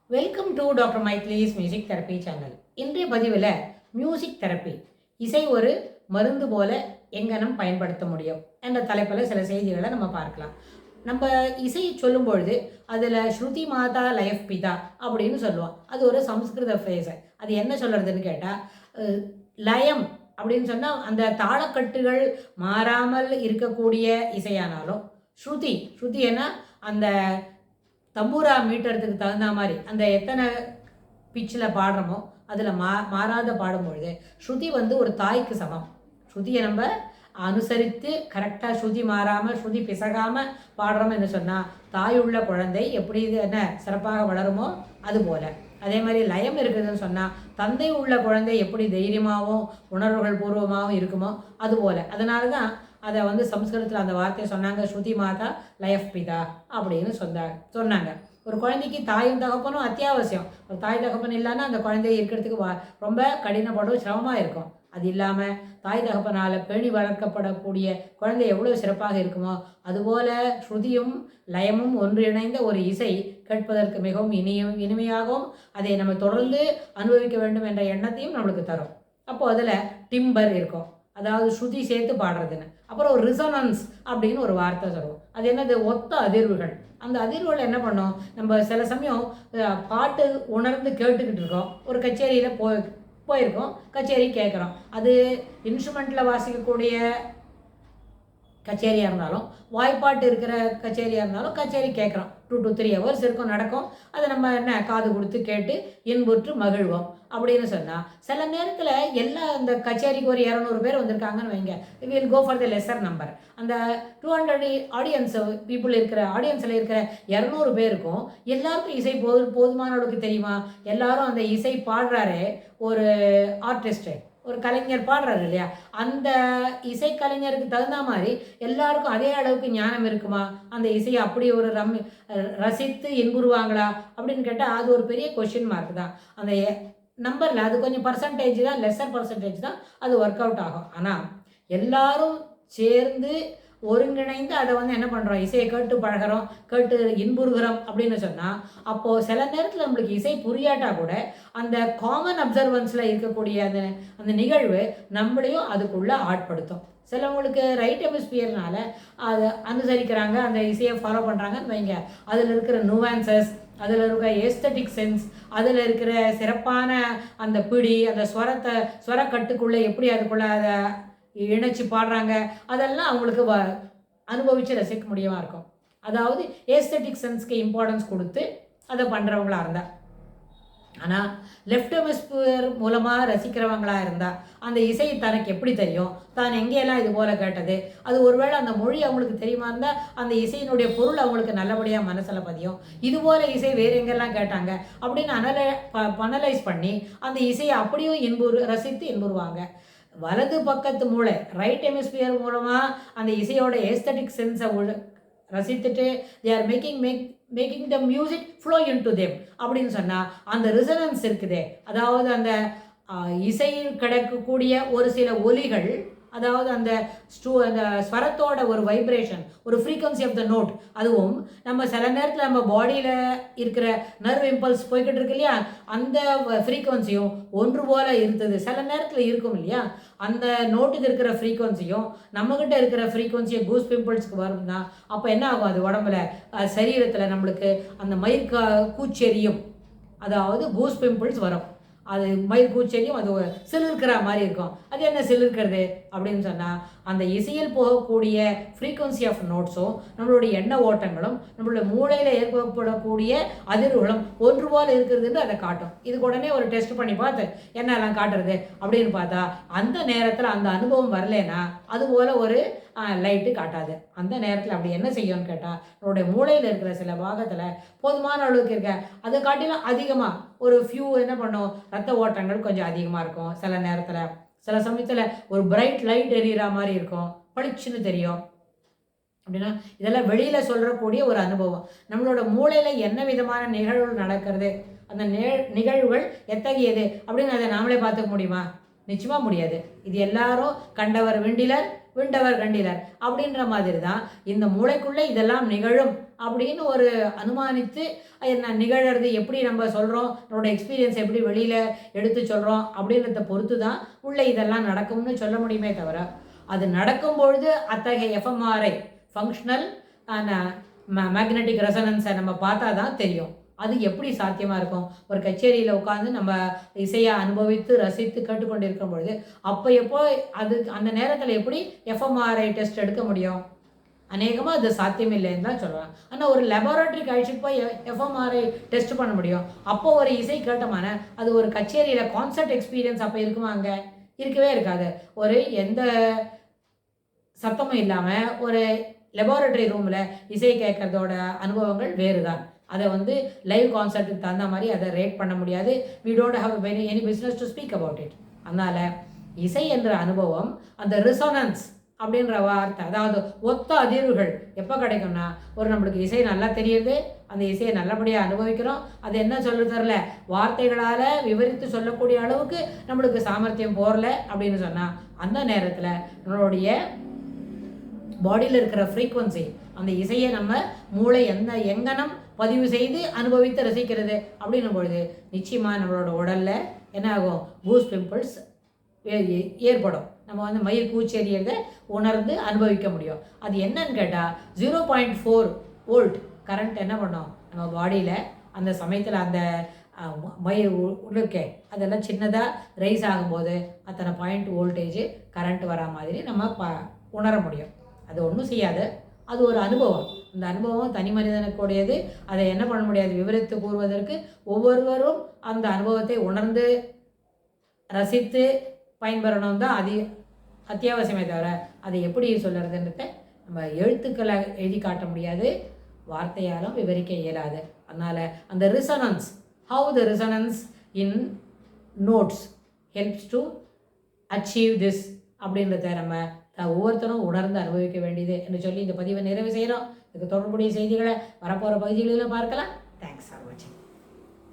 Welcome to doctor Maithili's music therapy channel. இன்றைய பதிவில் music therapy இசை ஒரு மருந்து போல எங்கனம் பயன்படுத்த முடியும் என்ற தலைப்பில் சில செய்திகளை நம்ம பார்க்கலாம். நம்ம இசை சொல்லும் பொழுது அதில் ஸ்ருதி மாதா லயஃப் பிதா அப்படின்னு சொல்லுவோம். அது ஒரு சம்ஸ்கிருத ஃப்ரேஸு. அது என்ன சொல்கிறதுன்னு கேட்டால், லயம் அப்படின்னு சொன்னால் அந்த தாளக்கட்டுகள் மாறாமல் இருக்கக்கூடிய இசையானாலும், ஸ்ருதி ஏன்னா அந்த தம்பூரா மீட்டறதுக்கு தகுந்த மாதிரி அந்த எத்தனை பிச்சில் பாடுறோமோ அதில் மாறாத பாடும்பொழுது ஸ்ருதி ஒரு தாய்க்கு சமம். ஸ்ருதியை நம்ம அனுசரித்து கரெக்டாக ஸ்ருதி மாறாமல் ஸ்ருதி பிசகாமல் பாடுறோம் என்று சொன்னால் தாயுள்ள குழந்தை எப்படி என்ன சிறப்பாக வளருமோ அதுபோல். அதே மாதிரி லயம் இருக்குதுன்னு சொன்னால் தந்தை உள்ள குழந்தை எப்படி தைரியமாகவும் உணர்வுகள் பூர்வமாகவும் இருக்குமோ அதுபோல். அதனால தான் அதை சம்ஸ்கிருதத்தில் அந்த வார்த்தையை சொன்னாங்க, ஸ்ருதி மாதா லயஃப் பிதா அப்படின்னு சொன்னாங்க. ஒரு குழந்தைக்கு தாயும் தகப்பனும் அத்தியாவசியம். ஒரு தாய் தகப்பன் இல்லைன்னா அந்த குழந்தைய இருக்கிறதுக்கு ரொம்ப கடினப்படும், சிரமமாக இருக்கும். அது இல்லாமல் தாய் தகப்பனால் பேணி வளர்க்கப்படக்கூடிய குழந்தை எவ்வளோ சிறப்பாக இருக்குமோ அதுபோல் ஸ்ருதியும் லயமும் ஒன்றிணைந்த ஒரு இசை கேட்பதற்கு மிகவும் இனிமையாகவும் அதை நம்ம தொடர்ந்து அனுபவிக்க வேண்டும் என்ற எண்ணத்தையும் நம்மளுக்கு தரும். அப்போது அதில் டிம்பர் இருக்கும், அதாவது ஸ்ருதி சேர்த்து பாடுறதுன்னு. அப்புறம் ஒரு ரிசோனன்ஸ் அப்படின்னு ஒரு வார்த்தை சொல்லுவோம். அது என்னது? ஒத்த அதிர்வுகள். அந்த அதிர்வுகள் என்ன பண்ணோம், நம்ம சில சமயம் பாட்டு உணர்ந்து கேட்டுக்கிட்டு இருக்கோம், ஒரு கச்சேரியில் போயிருக்கோம், கச்சேரி கேட்குறோம். அது இன்ஸ்ட்ருமெண்ட்டில் வாசிக்கக்கூடிய கச்சேரியாக இருந்தாலும் வாய்ப்பாட்டு இருக்கிற கச்சேரியாக இருந்தாலும் கச்சேரி கேட்குறோம். 2 to 3 hours இருக்கும், நடக்கும். அதை நம்ம என்ன காது கொடுத்து கேட்டு இன்புற்று மகிழ்வோம் அப்படின்னு சொன்னால், சில நேரத்தில் எல்லா அந்த கச்சேரிக்கு ஒரு 200 பேர் வந்திருக்காங்கன்னு வைங்க, we'll go for the lesser number. அந்த 200 ஆடியன்ஸ் பீப்புள் இருக்கிற ஆடியன்ஸில் இருக்கிற 200 பேருக்கும் எல்லாருக்கும் இசை போதுமான அளவுக்கு தெரியுமா? எல்லாரும் அந்த இசை பாடுறாரு, ஒரு ஆர்டிஸ்ட்டு ஒரு கலைஞர் பாடுறாரு இல்லையா, அந்த இசைக்கலைஞருக்கு தகுந்த மாதிரி எல்லாருக்கும் அதே அளவுக்கு ஞானம் இருக்குமா? அந்த இசையை அப்படி ஒரு ரசித்து இன்புறுவாங்களா அப்படின்னு கேட்டால் அது ஒரு பெரிய கொஷின் மார்க் தான். அந்த நம்பரில் அது கொஞ்சம் பர்சன்டேஜ் தான், லெஸர் பர்சன்டேஜ் தான் அது ஒர்க் அவுட் ஆகும். ஆனால் எல்லாரும் சேர்ந்து ஒருங்கிணைந்து அதை என்ன பண்ணுறோம், இசையை கேட்டு பழகிறோம், கேட்டு இன்புறுகிறோம் அப்படின்னு சொன்னால், அப்போது சில நேரத்தில் நம்மளுக்கு இசை புரியாட்டா கூட அந்த காமன் அப்சர்வன்ஸில் இருக்கக்கூடிய அந்த நிகழ்வு நம்மளையும் அதுக்குள்ளே ஆட்படுத்தும். சிலவங்களுக்கு ரைட் ஹெமிஸ்பியர்னால அதை அனுசரிக்கிறாங்க, அந்த இசையை ஃபாலோ பண்ணுறாங்கன்னு வைங்க, அதில் இருக்கிற நுவான்சஸ், அதில் இருக்கிற ஏஸ்தட்டிக் சென்ஸ், அதில் இருக்கிற சிறப்பான அந்த பிடி, அந்த ஸ்வரக்கட்டுக்குள்ளே எப்படி அதுக்குள்ளே அதை இணைச்சி பாடுறாங்க, அதெல்லாம் அவங்களுக்கு அனுபவித்து ரசிக்க முடியமாக இருக்கும். அதாவது ஏஸ்தட்டிக் சென்ஸ்க்கு இம்பார்ட்டன்ஸ் கொடுத்து அதை பண்ணுறவங்களா இருந்தால். ஆனால் லெஃப்ட் ஹெமிஸ்பியர் மூலமாக ரசிக்கிறவங்களாக இருந்தால் அந்த இசை தனக்கு எப்படி தெரியும், தான் எங்கேயெல்லாம் இது போல் கேட்டது, அது ஒருவேளை அந்த மொழி அவங்களுக்கு தெரியுமா இருந்தால் அந்த இசையினுடைய பொருள் அவங்களுக்கு நல்லபடியாக மனசில் பதியும். இதுபோல் இசை வேறு எங்கெல்லாம் கேட்டாங்க அப்படின்னு அனலைஸ் பண்ணி அந்த இசையை அப்படியும் ரசித்து இன்புறுவாங்க. வலது பக்கத்து மூளை ரைட் ஹெமிஸ்பியர் மூலமாக அந்த இசையோட ஏஸ்தட்டிக் சென்ஸை ரசித்துட்டு they are making the music flow into them அப்படின்னு சொன்னால் அந்த ரிசனன்ஸ் இருக்குதே, அதாவது அந்த இசையில் கிடைக்கக்கூடிய ஒரு சில ஒலிகள், அதாவது அந்த ஸ்வரத்தோட ஒரு வைப்ரேஷன், ஒரு ஃப்ரீக்வன்சி ஆஃப் த நோட், அதுவும் நம்ம சில நேரத்தில் நம்ம பாடியில் இருக்கிற நர்வ் இம்பல்ஸ் போய்கிட்டு இருக்கு இல்லையா, அந்த ஃப்ரீக்வன்சியும் ஒன்று போல் இருந்தது சில நேரத்தில் இருக்கும் இல்லையா, அந்த நோட்டுக்கு இருக்கிற ஃப்ரீக்வன்சியும் நம்மக்கிட்ட இருக்கிற ஃப்ரீக்வன்சியை கூஸ் பிம்பிள்ஸ்க்கு வரும்னா அப்போ என்ன ஆகும், அது உடம்புல சரீரத்தில் நம்மளுக்கு அந்த கூச்செரியும், அதாவது கூஸ் பிம்பிள்ஸ் வரும். அது கூச்செரியும், அது சிலிர்க்கிற மாதிரி இருக்கும். அது என்ன சிலிர்க்கிறது அப்படின்னு சொன்னால், அந்த இசையில் போகக்கூடிய ஃப்ரீக்வன்சி ஆஃப் நோட்ஸும் நம்மளுடைய எண்ண ஓட்டங்களும் நம்மளுடைய மூளையில் ஏற்படக்கூடிய அதிர்வுகளும் ஒன்று போல் இருக்கிறதுன்னு அதை காட்டும். இதுக்கு உடனே ஒரு டெஸ்ட் பண்ணி பார்த்து என்னெல்லாம் காட்டுறது அப்படின்னு பார்த்தா அந்த நேரத்தில் அந்த அனுபவம் வரலன்னா அதுபோல் ஒரு லைட்டு காட்டாது. அந்த நேரத்தில் அப்படி என்ன செய்யும்னு கேட்டால், நம்மளுடைய மூளையில் இருக்கிற சில பாகத்தில் போதுமான அளவுக்கு இருக்க அதை காட்டிலும் அதிகமாக ஒரு ஃபியூ என்ன பண்ணும், ரத்த ஓட்டங்கள் கொஞ்சம் அதிகமாக இருக்கும். சில நேரத்தில் சில சமயத்தில் ஒரு பிரைட் லைட் எரியிற மாதிரி இருக்கும், பளிச்சுன்னு தெரியும். அப்படின்னா இதெல்லாம் வெளியில் சொல்கிறக்கூடிய ஒரு அனுபவம். நம்மளோட மூளையில் என்ன விதமான நிகழ்வுகள் நடக்கிறது, அந்த நிகழ்வுகள் எத்தகையது அப்படின்னு அதை நாமளே பார்த்துக்க முடியுமா? நிச்சயமாக முடியாது. இது எல்லாரும் கண்டவர் விண்டிலர் விண்டவர் கண்டிலர் அப்படின்ற மாதிரி தான் இந்த மூளைக்குள்ளே இதெல்லாம் நிகழும் அப்படின்னு ஒரு அனுமானித்து என்ன நிகழறது எப்படி நம்ம சொல்கிறோம், நம்மளோட எக்ஸ்பீரியன்ஸ் எப்படி வெளியில் எடுத்து சொல்கிறோம் அப்படின்றத பொறுத்து தான் உள்ளே இதெல்லாம் நடக்கும்னு சொல்ல முடியுமே தவிர, அது நடக்கும்பொழுது அத்தகைய எஃப்எம்ஆர்ஐ ஃபங்க்ஷனல் மேக்னெட்டிக் ரெசனன்ஸை நம்ம பார்த்தா தான் தெரியும். அது எப்படி சாத்தியமாக இருக்கும்? ஒரு கச்சேரியில் உட்காந்து நம்ம இசையை அனுபவித்து ரசித்து கேட்டுக்கொண்டிருக்கும் பொழுது அப்போ எப்போ அது அந்த நேரத்தில் எப்படி எஃப்எம்ஆர்ஐ டெஸ்ட் எடுக்க முடியும்? அநேகமாக அது சாத்தியம் இல்லைன்னு தான் சொல்லுவேன். ஆனால் ஒரு லெபார்ட்டரிக்கு அழைச்சிட்டு போய் எஃப்எம்ஆர்ஐ டெஸ்ட் பண்ண முடியும். அப்போ ஒரு இசை கேட்டமான அது ஒரு கச்சேரியில் கான்சர்ட் எக்ஸ்பீரியன்ஸ் அப்போ இருக்குமா? அங்கே இருக்கவே இருக்காது. ஒரு எந்த சத்தமும் இல்லாமல் ஒரு லெபார்ட்டரி ரூமில் இசை கேட்கறதோட அனுபவங்கள் வேறு தான். அதை லைவ் கான்சர்ட்டுக்கு தகுந்த மாதிரி அதை ரேட் பண்ண முடியாது. We don't have any business to speak about it. அதனால் இசை என்ற அனுபவம், அந்த ரிசோனன்ஸ் அப்படின்ற வார்த்தை, அதாவது ஒத்த அதிர்வுகள் எப்போ கிடைக்கும்னா, ஒரு நம்மளுக்கு இசை நல்லா தெரியுது, அந்த இசையை நல்லபடியாக அனுபவிக்கிறோம், அது என்ன சொல்ல தரல, வார்த்தைகளால் விவரித்து சொல்லக்கூடிய அளவுக்கு நம்மளுக்கு சாமர்த்தியம் போகல அப்படின்னு சொன்னால், அந்த நேரத்தில் நம்மளுடைய பாடியில் இருக்கிற ஃப்ரீக்குவன்சி, அந்த இசையை நம்ம மூளை எங்கனம் பதிவு செய்து அனுபவித்து ரசிக்கிறது அப்படின்னும் பொழுது நிச்சயமாக நம்மளோட உடலில் என்ன ஆகும், கூஸ் பிம்பிள்ஸ் ஏற்படும். நம்ம மயிர் பூச்செறியதை உணர்ந்து அனுபவிக்க முடியும். அது என்னன்னு கேட்டால் 0.4 வோல்ட் கரண்ட் என்ன பண்ணோம் நம்ம பாடியில் அந்த சமயத்தில், அந்த மயிர் உள்ளுக்கே அதெல்லாம் சின்னதாக ரைஸ் ஆகும்போது அத்தனை பாயிண்ட் வோல்டேஜ் கரண்ட் வரா மாதிரி நம்ம உணர முடியும். அது ஒன்றும் செய்யாது, அது ஒரு அனுபவம். அந்த அனுபவம் தனி மனிதனுக்குடையது. அதை என்ன பண்ண முடியாது, விவரித்து கூறுவதற்கு ஒவ்வொருவரும் அந்த அனுபவத்தை உணர்ந்து ரசித்து பயன்பெறணும் தான் அது அத்தியாவசியமே தவிர, அதை எப்படி சொல்கிறதுன்றத நம்ம எழுத்துக்களை எழுதி காட்ட முடியாது, வார்த்தையாலும் விவரிக்க இயலாது. அதனால் அந்த resonance, how the resonance in notes helps to achieve this அப்படின்றத நம்ம ஒவ்வொருத்தரும் உணர்ந்து அனுபவிக்க வேண்டியது என்று சொல்லி இந்த பதிவை நிறைவு செய்கிறோம். இதுக்கு தொடர்புடைய செய்திகளை வரப்போகிற பகுதிகளில் பார்க்கலாம். தேங்க்ஸ் ஃபார் வாட்சிங்.